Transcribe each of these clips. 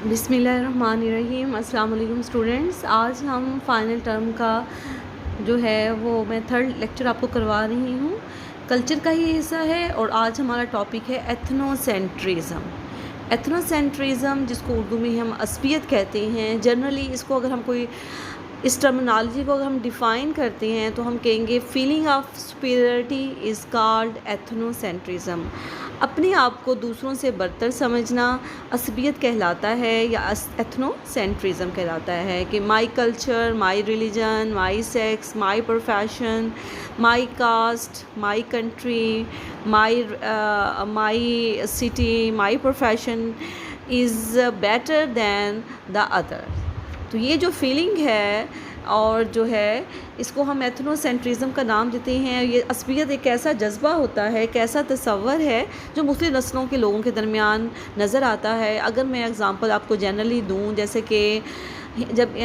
بسم اللہ الرحمن الرحیم۔ السلام علیکم اسٹوڈنٹس، آج ہم فائنل ٹرم کا جو ہے وہ میں تھرڈ لیکچر آپ کو کروا رہی ہوں، کلچر کا ہی حصہ ہے، اور آج ہمارا ٹاپک ہے ایتھنو سینٹریزم۔ ایتھنو سینٹریزم جس کو اردو میں ہم عصبیت کہتے ہیں، جنرلی اس کو اگر ہم کوئی اس ٹرمنالوجی کو اگر ہم ڈیفائن کرتے ہیں تو ہم کہیں گے feeling of superiority is called ethnocentrism. اپنے آپ کو دوسروں سے برتر سمجھنا عصبیت کہلاتا ہے یا ایتھنو سینٹریزم کہلاتا ہے، کہ my culture, my religion, my sex, my profession, my caste, my country, my city, my profession is better than the other. تو یہ جو فیلنگ ہے اور جو ہے اس کو ہم ایتھنو سینٹریزم کا نام دیتے ہیں۔ یہ عصبیت ایک ایسا جذبہ ہوتا ہے، ایک ایسا تصور ہے جو مختلف نسلوں کے لوگوں کے درمیان نظر آتا ہے۔ اگر میں اگزامپل آپ کو جنرلی دوں، جیسے کہ جب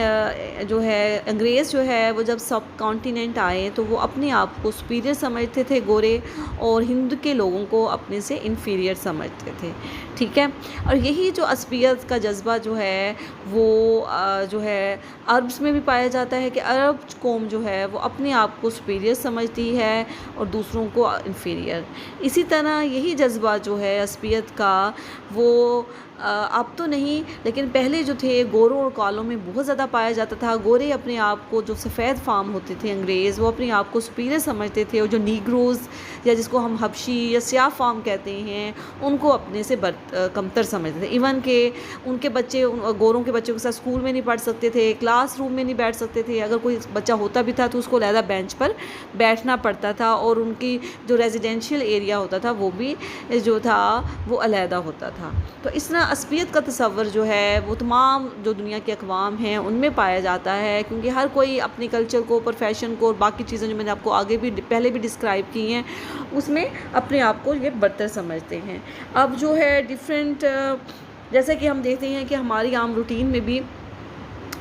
جو ہے انگریز جو ہے وہ جب سب کانٹیننٹ آئے تو وہ اپنے آپ کو سپیریئر سمجھتے تھے گورے، اور ہند کے لوگوں کو اپنے سے انفیریئر سمجھتے تھے، ٹھیک ہے۔ اور یہی جو عصبیت کا جذبہ جو ہے وہ جو ہے عربس میں بھی پایا جاتا ہے، کہ عرب قوم جو ہے وہ اپنے آپ کو سپیریئر سمجھتی ہے اور دوسروں کو انفیریئر۔ اسی طرح یہی جذبہ جو ہے عصبیت کا وہ اب تو نہیں، لیکن پہلے جو تھے گوروں اور کالوں میں بہت زیادہ پایا جاتا تھا۔ گورے اپنے آپ کو، جو سفید فام ہوتے تھے انگریز، وہ اپنے آپ کو سپیریئر سمجھتے تھے، اور جو نیگروز یا جس کو ہم حبشی یا سیاہ فام کہتے ہیں ان کو اپنے سے کمتر سمجھتے تھے۔ ایون کہ ان کے بچے، گوروں کے بچوں کے ساتھ اسکول میں نہیں پڑھ سکتے تھے، کلاس روم میں نہیں بیٹھ سکتے تھے، اگر کوئی بچہ ہوتا بھی تھا تو اس کو علیحدہ بینچ پر بیٹھنا پڑتا تھا، اور ان کی جو ریزیڈینشیل ایریا ہوتا تھا وہ بھی جو تھا وہ علیحدہ ہوتا تھا۔ تو اس طرح عصبیت کا تصور جو ہے وہ تمام جو دنیا کے اقوام ہیں ان میں پایا جاتا ہے، کیونکہ ہر کوئی اپنی کلچر کو، پروفیشن کو اور باقی چیزیں جو میں نے آپ کو آگے بھی پہلے بھی ڈسکرائب کی ہیں اس میں اپنے آپ کو یہ برتر سمجھتے ہیں۔ اب جو ہے ڈیفرنٹ، جیسے کہ ہم دیکھتے ہیں کہ ہماری عام روٹین میں بھی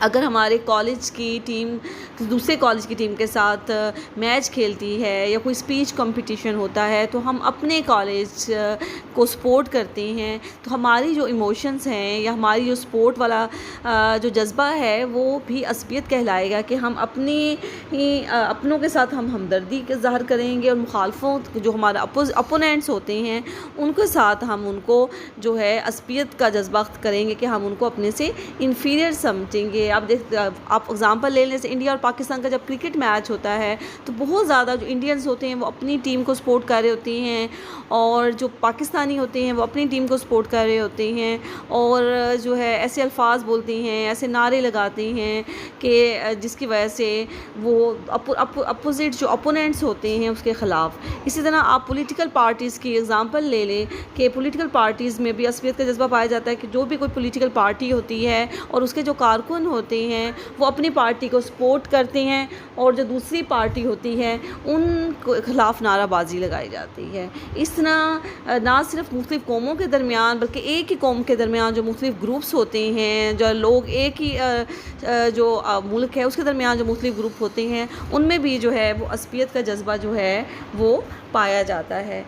اگر ہمارے کالج کی ٹیم دوسرے کالج کی ٹیم کے ساتھ میچ کھیلتی ہے یا کوئی اسپیچ کمپٹیشن ہوتا ہے تو ہم اپنے کالج کو سپورٹ کرتے ہیں، تو ہماری جو ایموشنز ہیں یا ہماری جو سپورٹ والا جو جذبہ ہے وہ بھی عصبیت کہلائے گا، کہ ہم اپنوں کے ساتھ ہم ہمدردی کا ظاہر کریں گے، اور مخالفوں جو ہمارے اپوننٹس ہوتے ہیں ان کے ساتھ ہم ان کو جو ہے عصبیت کا جذبہ کریں گے، کہ ہم ان کو اپنے سے انفیریئر سمجھیں گے۔ آپ اگزامپل لے لیں، انڈیا اور پاکستان کا جب کرکٹ میچ ہوتا ہے تو بہت زیادہ جو انڈینز ہوتے ہیں وہ اپنی ٹیم کو سپورٹ کر رہے ہوتے ہیں، اور جو پاکستانی ہوتے ہیں وہ اپنی ٹیم کو سپورٹ کر رہے ہوتے ہیں، اور جو ہے ایسے الفاظ بولتے ہیں، ایسے نعرے لگاتے ہیں کہ جس کی وجہ سے وہ اپوزٹ جو اپوننٹس ہوتے ہیں اس کے خلاف۔ اسی طرح آپ پولیٹیکل پارٹیز کی اگزامپل لے لیں، کہ پولیٹیکل پارٹیز میں بھی عصبیت کا جذبہ پایا جاتا ہے، کہ جو بھی کوئی پولیٹیکل پارٹی ہوتی ہے اور اس کے جو کارکن ہوتے ہیں وہ اپنی پارٹی کو سپورٹ کرتے ہیں، اور جو دوسری پارٹی ہوتی ہے ان کے خلاف نعرہ بازی لگائی جاتی ہے۔ اس طرح نہ صرف مختلف قوموں کے درمیان بلکہ ایک ہی قوم کے درمیان جو مختلف گروپس ہوتے ہیں، جو لوگ ایک ہی جو ملک ہے اس کے درمیان جو مختلف گروپ ہوتے ہیں ان میں بھی جو ہے وہ عصبیت کا جذبہ جو ہے وہ پایا جاتا ہے۔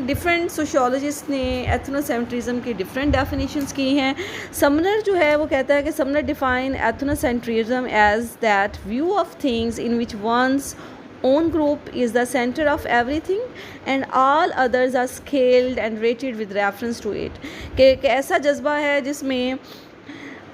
ڈیفرنٹ سوشیولوجسٹ نے ایتھنو سینٹریزم کی ڈیفرنٹ ڈیفینیشنز کی ہیں۔ سمنر جو ہے وہ کہتا ہے کہ Sumner define ethnocentrism as that view of things in which one's own group is the center of everything and all others are scaled and rated with reference to it، کہ ایسا جذبہ ہے جس میں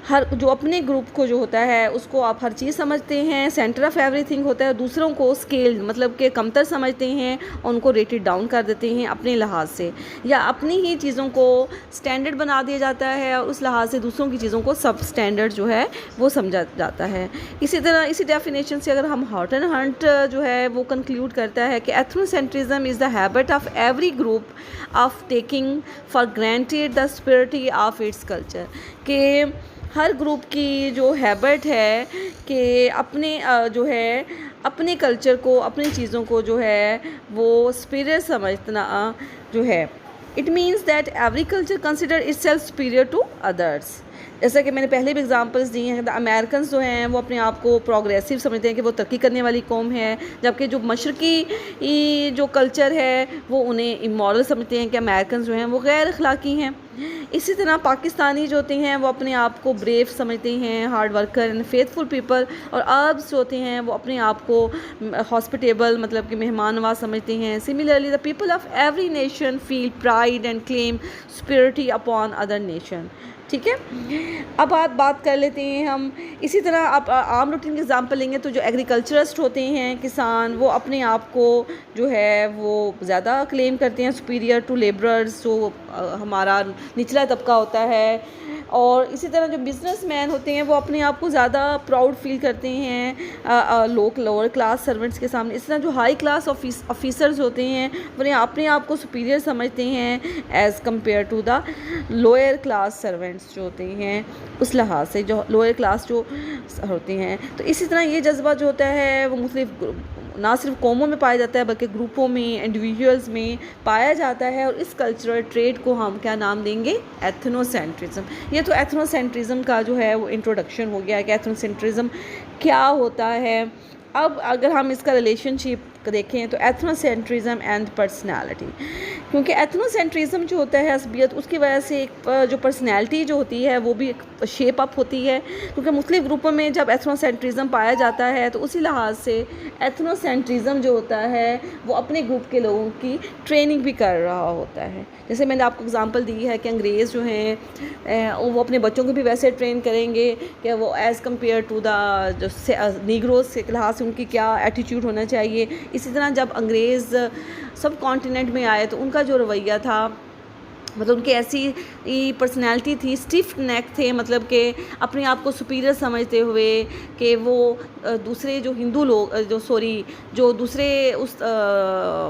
ہر جو اپنے گروپ کو جو ہوتا ہے اس کو آپ ہر چیز سمجھتے ہیں، سینٹر آف ایوری تھنگ ہوتا ہے، دوسروں کو اسکیل مطلب کہ کمتر سمجھتے ہیں اور ان کو ریٹڈ ڈاؤن کر دیتے ہیں اپنے لحاظ سے، یا اپنی ہی چیزوں کو سٹینڈرڈ بنا دیا جاتا ہے اور اس لحاظ سے دوسروں کی چیزوں کو سب سٹینڈرڈ جو ہے وہ سمجھا جاتا ہے۔ اسی طرح اسی ڈیفینیشن سے اگر ہم ہارٹن ہنٹ جو ہے وہ کنکلیوڈ کرتا ہے کہ ethnocentrism is the habit of every group of taking for granted the superiority of its culture, کہ ہر گروپ کی جو ہیبٹ ہے کہ اپنے جو ہے اپنے کلچر کو، اپنی چیزوں کو جو ہے وہ سپیریئر سمجھنا جو ہے، it means that every culture consider itself superior to others. جیسا کہ میں نے پہلے بھی اگزامپلس دی ہیں، امریکنز جو ہیں وہ اپنے آپ کو پروگریسو سمجھتے ہیں کہ وہ ترقی کرنے والی قوم ہے، جبکہ جو مشرقی جو کلچر ہے وہ انہیں امورل سمجھتے ہیں، کہ امریکنز جو ہیں وہ غیر اخلاقی ہیں۔ اسی طرح پاکستانی جو ہوتے ہیں وہ اپنے آپ کو بریو سمجھتے ہیں, hard worker and faithful people, اور عربس جو ہوتے ہیں وہ اپنے آپ کو ہاسپٹیبل مطلب کہ مہمان نواز سمجھتے ہیں. Similarly the people of every nation feel pride and claim superiority upon other nation. ٹھیک ہے, اب بات کر لیتے ہیں ہم. اسی طرح آپ عام روٹین کی ایگزامپل لیں گے تو جو ایگریکلچرسٹ ہوتے ہیں, کسان, وہ اپنے آپ کو جو ہے وہ زیادہ کلیم کرتے ہیں سپیریئر ٹو لیبررز, جو ہمارا نچلا طبقہ ہوتا ہے. اور اسی طرح جو بزنس مین ہوتے ہیں وہ اپنے آپ کو زیادہ پراؤڈ فیل کرتے ہیں لوور کلاس سرونٹس کے سامنے. اس طرح جو ہائی کلاس آفیسرز ہوتے ہیں وہ اپنے آپ کو سپیریئر سمجھتے ہیں as compare to the lower class servants جو ہوتے ہیں, اس لحاظ سے جو لوئر کلاس جو ہوتے ہیں. تو اسی طرح یہ جذبہ جو ہوتا ہے وہ مختلف نہ صرف قوموں میں پایا جاتا ہے بلکہ گروپوں میں, انڈیویجولز میں پایا جاتا ہے. اور اس کلچرل ٹریٹ کو ہم کیا نام دیں گے؟ ایتھنو سینٹرزم. یہ تو ایتھنو سینٹرزم کا جو ہے وہ انٹروڈکشن ہو گیا ہے کہ ایتھنو سینٹرزم کیا ہوتا ہے. اب اگر ہم اس کا ریلیشن شپ دیکھیں تو ایتھنو سینٹرزم اینڈ پرسنالٹی, کیونکہ ایتھنو سینٹرزم جو ہوتا ہے عصبیت, اس کی وجہ سے ایک جو پرسنالٹی جو ہوتی ہے وہ بھی ایک شیپ اپ ہوتی ہے. کیونکہ مختلف گروپوں میں جب ایتھنو سینٹرزم پایا جاتا ہے تو اسی لحاظ سے ایتھنو سینٹرزم جو ہوتا ہے وہ اپنے گروپ کے لوگوں کی ٹریننگ بھی کر رہا ہوتا ہے. جیسے میں نے آپ کو اگزامپل دی ہے کہ انگریز جو ہیں وہ اپنے بچوں کو بھی ویسے ٹرین کریں گے کہ وہ ایز کمپیئر ٹو دا جو نیگروز کے لحاظ سے ان کی کیا ایٹیٹیوڈ ہونا چاہیے. اسی طرح جب انگریز سب کانٹیننٹ میں آئے تو ان کا جو رویہ تھا, مطلب ان کی ایسی پرسنالٹی تھی, اسٹیف نیک تھے, مطلب کہ اپنے آپ کو سپیریئر سمجھتے ہوئے کہ وہ دوسرے جو ہندو لوگ جو دوسرے اس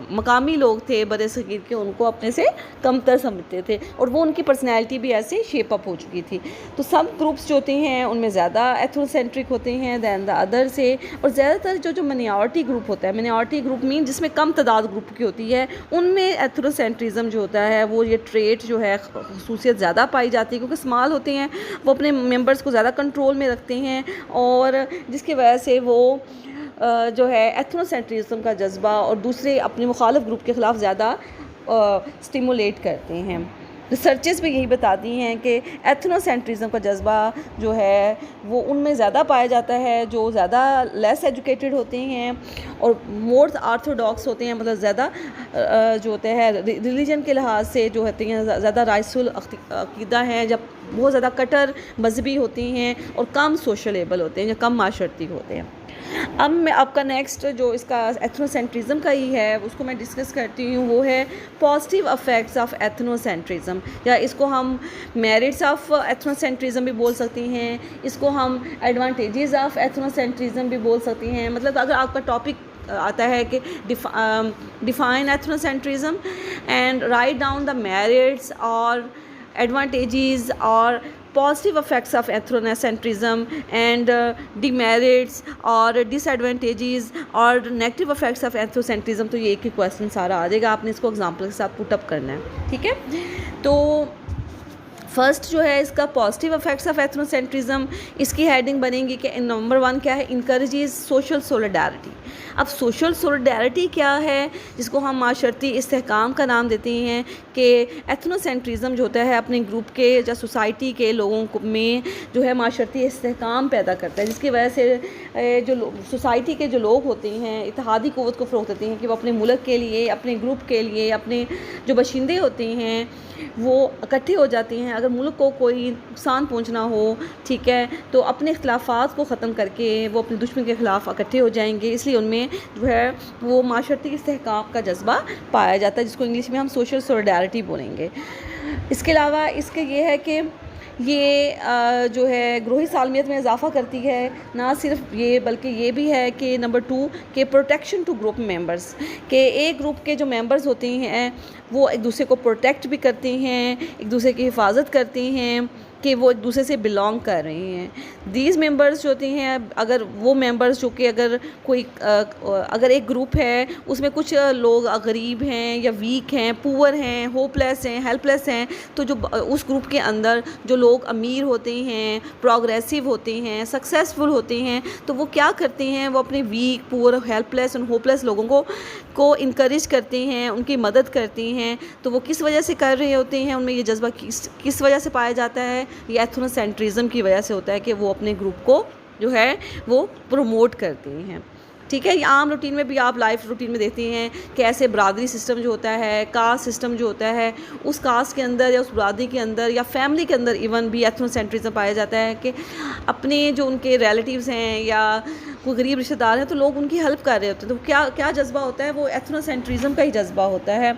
مقامی لوگ تھے برِ صغیر کے, ان کو اپنے سے کم تر سمجھتے تھے. اور وہ ان کی پرسنالٹی بھی ایسے شیپ اپ ہو چکی تھی. تو سب گروپس جو ہوتے ہیں ان میں زیادہ ایتھنو سینٹرک ہوتے ہیں دین دا ادر سے. اور زیادہ تر جو منارٹی گروپ ہوتا ہے, منارٹی گروپ مین جس میں کم تعداد گروپ کی ہوتی ہے, ان میں ایتھنو سینٹرزم جو ہوتا ہے وہ یہ ٹریٹ جو ہے خصوصیت زیادہ پائی جاتی ہے, کیونکہ اسمال ہوتے ہیں, وہ اپنے ممبرس کو زیادہ کنٹرول میں رکھتے ہیں, اور جس کی وجہ سے وہ جو ہے ایتھنو سینٹرزم کا جذبہ اور دوسرے اپنے مخالف گروپ کے خلاف زیادہ سٹیمولیٹ کرتے ہیں. ریسرچز بھی یہی بتاتی ہیں کہ ایتھنو سینٹرزم کا جذبہ جو ہے وہ ان میں زیادہ پایا جاتا ہے جو زیادہ لیس ایجوکیٹڈ ہوتے ہیں اور مور آرتھوڈاکس ہوتے ہیں, مطلب زیادہ جو ہوتے ہیں ریلیجن کے لحاظ سے جو ہوتے ہیں زیادہ رائس العقیدہ ہیں, جب بہت زیادہ کٹر مذہبی ہوتے ہیں اور کم سوشلیبل ہوتے ہیں یا کم معاشرتی ہوتے ہیں. اب میں آپ کا نیکسٹ جو اس کا ایتھنو سینٹرزم کا ہی ہے اس کو میں ڈسکس کرتی ہوں, وہ ہے پازیٹیو افیکٹس آف ایتھنو سینٹرزم, یا اس کو ہم میرٹس آف ایتھنو سینٹرزم بھی بول سکتے ہیں, اس کو ہم ایڈوانٹیجز آف ایتھنو سینٹرزم بھی بول سکتے ہیں. مطلب اگر آپ کا ٹاپک آتا ہے کہ define ethnocentrism and write down the merits اور ایڈوانٹیجز اور positive effects of ethnocentrism and demerits اور disadvantages اور negative effects of ethnocentrism, تو یہ ایک ہی کویسچن سارا آ جائے گا, آپ نے اس کو ایگزامپل کے ساتھ پٹ اپ کرنا ہے. ٹھیک ہے, تو فرسٹ جو ہے اس کا پازیٹیو افیکٹس آف ایتھنوسینٹرزم, اس کی ہیڈنگ بنے گی کہ نمبر 1 کیا ہے, انکریجز سوشل سولیڈیرٹی. اب سوشل سولیڈیرٹی کیا ہے, جس کو ہم معاشرتی استحکام کا نام دیتے ہیں, کہ ایتھنوسینٹرزم جو ہوتا ہے اپنے گروپ کے یا سوسائٹی کے لوگوں میں جو ہے معاشرتی استحکام پیدا کرتا ہے, جس کی وجہ سے جو سوسائٹی کے جو لوگ ہوتے ہیں اتحادی قوت کو فروغ دیتے ہیں کہ وہ اپنے ملک کے لیے, اپنے گروپ کے لیے, اپنے جو باشندے ہوتے ہیں وہ اکٹھے ہو جاتے ہیں. اگر ملک کو کوئی نقصان پہنچنا ہو, ٹھیک ہے, تو اپنے اختلافات کو ختم کر کے وہ اپنے دشمن کے خلاف اکٹھے ہو جائیں گے. اس لیے ان میں جو ہے وہ معاشرتی استحکام کا جذبہ پایا جاتا ہے, جس کو انگلش میں ہم سوشل سولیڈیرٹی بولیں گے. اس کے علاوہ اس کے یہ ہے کہ یہ جو ہے گروہی سالمیت میں اضافہ کرتی ہے. نہ صرف یہ بلکہ یہ بھی ہے کہ نمبر 2 کہ پروٹیکشن ٹو گروپ ممبرس, کہ ایک گروپ کے جو ممبرز ہوتے ہیں وہ ایک دوسرے کو پروٹیکٹ بھی کرتے ہیں, ایک دوسرے کی حفاظت کرتے ہیں, کہ وہ ایک دوسرے سے بلانگ کر رہے ہیں. دیز ممبرس جو ہوتے ہیں، اگر وہ ممبرس جو کہ اگر ایک گروپ ہے اس میں کچھ لوگ غریب ہیں یا ویک ہیں، پور ہیں، ہوپ لیس ہیں، ہیلپ لیس ہیں، تو جو اس گروپ کے اندر جو لوگ امیر ہوتے ہیں، پروگریسو ہوتے ہیں، سکسیزفل ہوتے ہیں، تو وہ کیا کرتے ہیں، وہ اپنے ویک، پور، ہیلپ لیس اور ہوپ لیس لوگوں کو انکریج کرتے ہیں، ان کی مدد کرتے ہیں. تو وہ کس وجہ سے کر رہے ہوتے ہیں، ان میں یہ جذبہ کس وجہ سے پایا جاتا ہے؟ یہ ایتھنو سینٹرزم کی وجہ سے ہوتا ہے کہ وہ اپنے گروپ کو جو ہے وہ پروموٹ کرتے ہیں. ٹھیک ہے. یہ عام روٹین میں بھی آپ لائف روٹین میں دیکھتے ہیں کہ ایسے برادری سسٹم جو ہوتا ہے، کاسٹ سسٹم جو ہوتا ہے، اس کاسٹ کے اندر یا اس برادری کے اندر یا فیملی کے اندر ایون بھی ایتھنو سینٹرزم پایا جاتا ہے کہ اپنے جو ان کے ریلیٹیوز ہیں یا کوئی غریب رشتہ دار ہیں تو لوگ ان کی ہیلپ کر رہے ہوتے ہیں. تو کیا جذبہ ہوتا ہے؟ وہ ایتھنو سینٹرزم کا ہی جذبہ ہوتا ہے.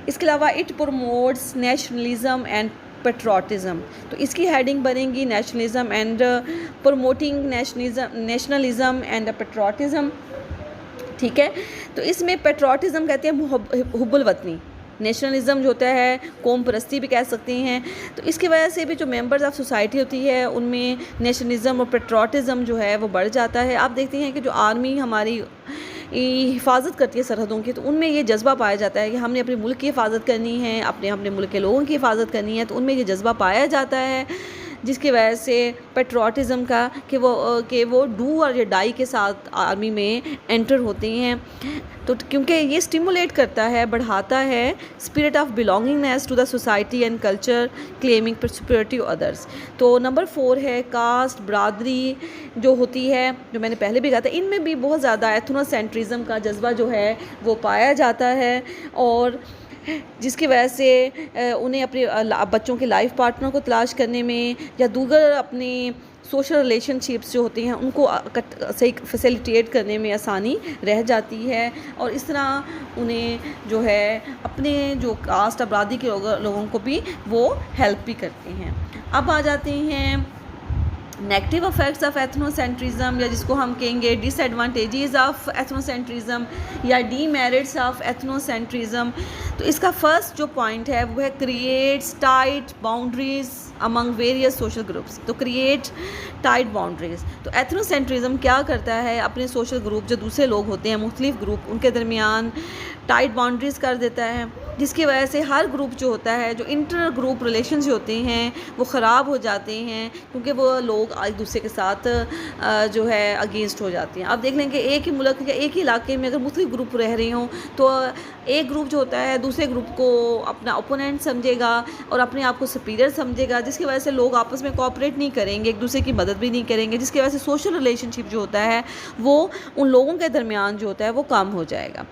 اس کے علاوہ it promotes nationalism and patriotism. تو اس کی ہیڈنگ بنے گی nationalism and promoting nationalism and patriotism. ٹھیک ہے. تو اس میں پیٹروٹزم کہتے ہیں حب الوطنی. نیشنلزم جو ہوتا ہے قوم پرستی بھی کہہ سکتے ہیں. تو اس کی وجہ سے بھی جو ممبرز آف سوسائٹی ہوتی ہے ان میں نیشنلزم اور پیٹروٹزم جو ہے وہ بڑھ جاتا ہے. آپ دیکھتے ہیں کہ جو آرمی ہماری حفاظت کرتی ہے سرحدوں کی، تو ان میں یہ جذبہ پایا جاتا ہے کہ ہم نے اپنے ملک کی حفاظت کرنی ہے، اپنے ملک کے لوگوں کی حفاظت کرنی ہے. تو ان میں یہ جذبہ پایا جاتا ہے جس کی وجہ سے پیٹروٹزم کا کہ وہ ڈو اور ڈائی کے ساتھ آرمی میں انٹر ہوتے ہیں. تو کیونکہ یہ اسٹیمولیٹ کرتا ہے، بڑھاتا ہے spirit of belongingness to the society and culture claiming superiority of others. تو نمبر 4 ہے کاسٹ، برادری جو ہوتی ہے، جو میں نے پہلے بھی کہا تھا، ان میں بھی بہت زیادہ ایتھنو سینٹرزم کا جذبہ جو ہے وہ پایا جاتا ہے، اور جس کی وجہ سے انہیں اپنے بچوں کے لائف پارٹنر کو تلاش کرنے میں یا دیگر اپنے سوشل ریلیشن شپس جو ہوتی ہیں ان کو صحیح فیسیلیٹیٹ کرنے میں آسانی رہ جاتی ہے. اور اس طرح انہیں جو ہے اپنے جو کاسٹ برادری کے لوگوں کو بھی وہ ہیلپ بھی کرتے ہیں. اب آ جاتے ہیں نیگیٹو افیکٹس آف ایتھنو سینٹرزم، یا جس کو ہم کہیں گے ڈس ایڈوانٹیجز آف ایتھنو سینٹرزم یا ڈی میرٹس آف ایتھنو سینٹرزم. تو اس کا فرسٹ جو پوائنٹ ہے وہ ہے کریٹس ٹائٹ باؤنڈریز امنگ ویریس سوشل گروپس. تو کریٹ ٹائٹ باؤنڈریز. تو ایتھنو سینٹرزم کیا کرتا ہے؟ اپنے سوشل گروپ جو دوسرے لوگ ہوتے ہیں، مختلف گروپ، ان کے درمیان ٹائٹ باؤنڈریز کر دیتا ہے، جس کی وجہ سے ہر گروپ جو ہوتا ہے، جو انٹر گروپ ریلیشنز جو ہوتے ہیں وہ خراب ہو جاتے ہیں، کیونکہ وہ لوگ ایک دوسرے کے ساتھ جو ہے اگینسٹ ہو جاتے ہیں. آپ دیکھ لیں کہ ایک ہی ملک یا ایک ہی علاقے میں اگر مختلف گروپ رہ رہے ہوں تو ایک گروپ جو ہوتا ہے دوسرے گروپ کو اپنا اوپوننٹ سمجھے گا اور اپنے آپ کو سپیریئر سمجھے گا، جس کی وجہ سے لوگ آپس میں کوآپریٹ نہیں کریں گے، ایک دوسرے کی مدد بھی نہیں کریں گے، جس کی وجہ سے سوشل ریلیشن شپ جو ہوتا ہے وہ ان لوگوں کے درمیان جو ہوتا ہے وہ کم ہو جائے گا.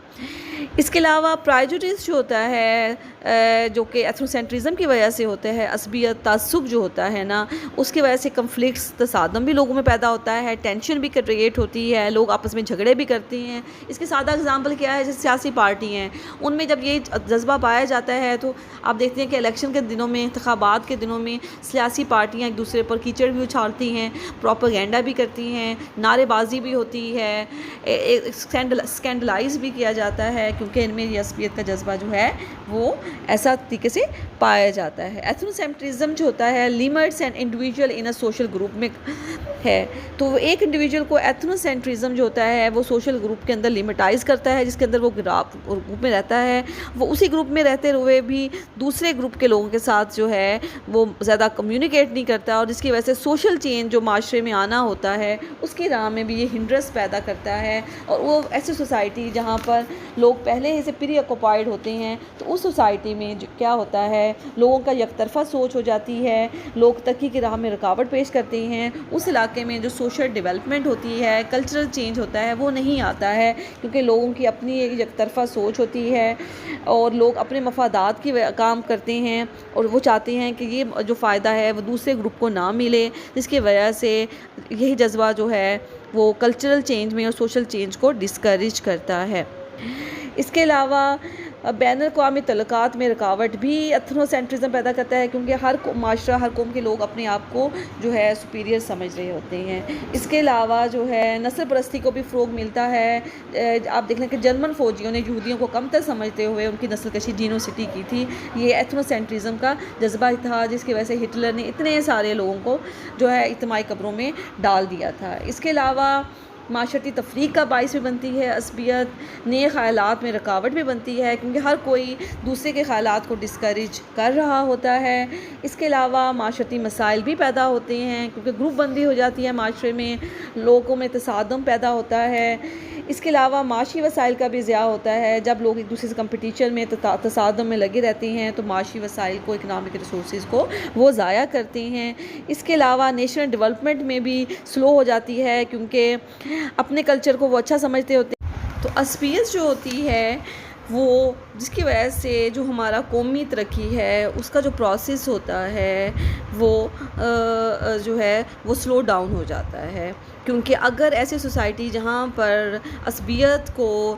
اس کے علاوہ پرائجوڈس جو ہوتا ہے جو کہ ایتھنو سینٹرزم کی وجہ سے ہوتا ہے، عصبیت، تعصب جو ہوتا ہے نا، اس کی وجہ سے کنفلکٹس، تصادم بھی لوگوں میں پیدا ہوتا ہے، ٹینشن بھی کریٹ ہوتی ہے، لوگ آپس میں جھگڑے بھی کرتے ہیں. اس کے سادہ اگزامپل کیا ہے؟ جیسے سیاسی پارٹی ہیں، ان میں جب یہ جذبہ پایا جاتا ہے تو آپ دیکھتے ہیں کہ الیکشن کے دنوں میں، انتخابات کے دنوں میں سیاسی پارٹیاں ایک دوسرے پر کیچڑ بھی اچھالتی ہیں، پروپیگنڈا بھی کرتی ہیں، نعرے بازی بھی ہوتی ہے، اسکینڈلائز بھی کیا جاتا ہے، کیونکہ ان میں یہ عصبیت کا جذبہ جو ہے وہ ایسا طریقے سے پایا جاتا ہے. ایتھنو سینٹرزم جو ہوتا ہے limits and individual in a social group میں ہے. تو ایک انڈیویجول کو ایتھنو سینٹرزم جو ہوتا ہے وہ سوشل گروپ کے اندر لمیٹائز کرتا ہے، جس کے اندر وہ گروپ میں رہتا ہے. وہ اسی گروپ میں رہتے ہوئے بھی دوسرے گروپ کے لوگوں کے ساتھ جو ہے وہ زیادہ کمیونیکیٹ نہیں کرتا، اور جس کی وجہ سے سوشل چینج جو معاشرے میں آنا ہوتا ہے اس کی راہ میں بھی یہ ہنڈرنس پیدا کرتا ہے. اور وہ ایسی سوسائٹی جہاں پر لوگ پہلے ہی سے پری آکوپائڈ ہوتے ہیں، تو اس سوسائٹی میں کیا ہوتا ہے، لوگوں کا یک طرفہ سوچ ہو جاتی ہے، لوگ ترقی کی راہ میں رکاوٹ پیش کرتے ہیں. اس علاقے میں جو سوشل ڈیولپمنٹ ہوتی ہے، کلچرل چینج ہوتا ہے، وہ نہیں آتا ہے، کیونکہ لوگوں کی اپنی ایک یک طرفہ سوچ ہوتی ہے اور لوگ اپنے مفادات کی کام کرتے ہیں، اور وہ چاہتے ہیں کہ یہ جو فائدہ ہے وہ دوسرے گروپ کو نہ ملے، جس کی وجہ سے یہی جذبہ جو ہے وہ کلچرل چینج میں اور سوشل چینج کو ڈسکریج کرتا ہے. اس کے علاوہ بین الاقوامی تعلقات میں رکاوٹ بھی ایتھنو سینٹرزم پیدا کرتا ہے، کیونکہ ہر معاشرہ، ہر قوم کے لوگ اپنے آپ کو جو ہے سپیریئر سمجھ رہے ہوتے ہیں۔ اس کے علاوہ جو ہے نسل پرستی کو بھی فروغ ملتا ہے۔ آپ دیکھ لیں کہ جرمن فوجیوں نے یہودیوں کو کمتر سمجھتے ہوئے ان کی نسل کشی جینوسٹی کی تھی۔ یہ ایتھنو سینٹرزم کا جذبہ تھا، جس کی وجہ سے ہٹلر نے اتنے سارے لوگوں کو جو ہے اجتماعی قبروں میں ڈال دیا تھا۔ اس کے علاوہ معاشرتی تفریق کا باعث بھی بنتی ہے عصبیت، نئے خیالات میں رکاوٹ بھی بنتی ہے، کیونکہ ہر کوئی دوسرے کے خیالات کو ڈسکریج کر رہا ہوتا ہے۔ اس کے علاوہ معاشرتی مسائل بھی پیدا ہوتے ہیں، کیونکہ گروپ بندی ہو جاتی ہے معاشرے میں، لوگوں میں تصادم پیدا ہوتا ہے۔ اس کے علاوہ معاشی وسائل کا بھی ضیاع ہوتا ہے، جب لوگ ایک دوسرے سے کمپٹیشن میں تصادم میں لگے رہتے ہیں تو معاشی وسائل کو، اکنامک ریسورسز کو وہ ضائع کرتے ہیں۔ اس کے علاوہ نیشنل ڈیولپمنٹ میں بھی سلو ہو جاتی ہے، کیونکہ اپنے کلچر کو وہ اچھا سمجھتے ہوتے ہیں۔ تو عصبیت جو ہوتی ہے وہ، جس کی وجہ سے جو ہمارا قومی ترقی ہے اس کا جو پروسیس ہوتا ہے وہ جو ہے وہ سلو ڈاؤن ہو جاتا ہے، کیونکہ اگر ایسی سوسائٹی جہاں پر عصبیت کو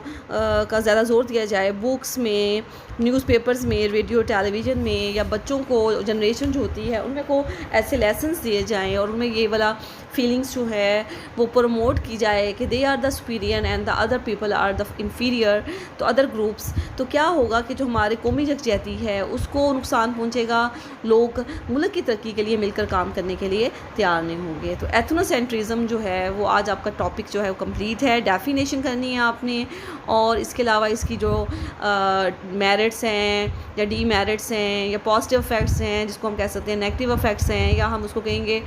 کا زیادہ زور دیا جائے، بکس میں، نیوز پیپرز میں، ریڈیو ٹیلی ویژن میں، یا بچوں کو، جنریشن جو ہوتی ہے ان میں کو ایسے لیسنس دیے جائیں اور ان میں یہ والا فیلنگس جو ہے وہ پروموٹ کی جائے کہ they are the superior and the other people are the inferior to other groups, تو کیا ہوگا کہ جو ہمارے قومی یکجہتی ہے اس کو نقصان پہنچے گا، لوگ ملک کی ترقی کے لیے مل کر کام کرنے کے لیے تیار نہیں ہوں گے۔ تو ایتھنو سینٹرزم جو ہے وہ آج آپ کا ٹاپک جو ہے وہ کمپلیٹ ہے، ڈیفینیشن کرنی ہے آپ نے، اور اس کے علاوہ اس کی جو میرٹس ہیں یا ڈی میرٹس ہیں یا پازیٹیو افیکٹس ہیں، جس کو ہم کہہ سکتے ہیں نیگیٹو افیکٹس ہیں، یا ہم اس کو کہیں گے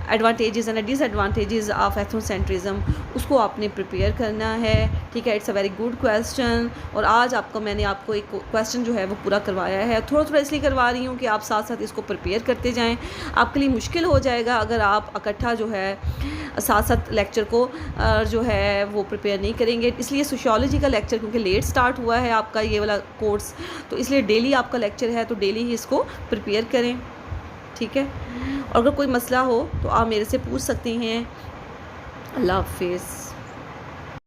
advantages and disadvantages of ethnocentrism, اس کو آپ نے پریپیئر کرنا ہے۔ ٹھیک ہے، it's a very good question, اور آج میں نے آپ کو ایک کویسچن جو ہے وہ پورا کروایا ہے، تھوڑا اس لیے کروا رہی ہوں کہ آپ ساتھ ساتھ اس کو پریپیئر کرتے جائیں۔ آپ کے لیے مشکل ہو جائے گا اگر آپ اکٹھا جو ہے ساتھ ساتھ لیکچر کو جو ہے وہ پریپیئر نہیں کریں گے۔ اس لیے سوشیالوجی کا لیکچر کیونکہ لیٹ سٹارٹ ہوا ہے آپ کا یہ والا کورس، تو اس لیے ڈیلی آپ کا لیکچر ہے تو ڈیلی ہی اس کو پریپیئر کریں۔ ٹھیک ہے، اور اگر کوئی مسئلہ ہو تو آپ میرے سے پوچھ سکتے ہیں۔ اللہ حافظ۔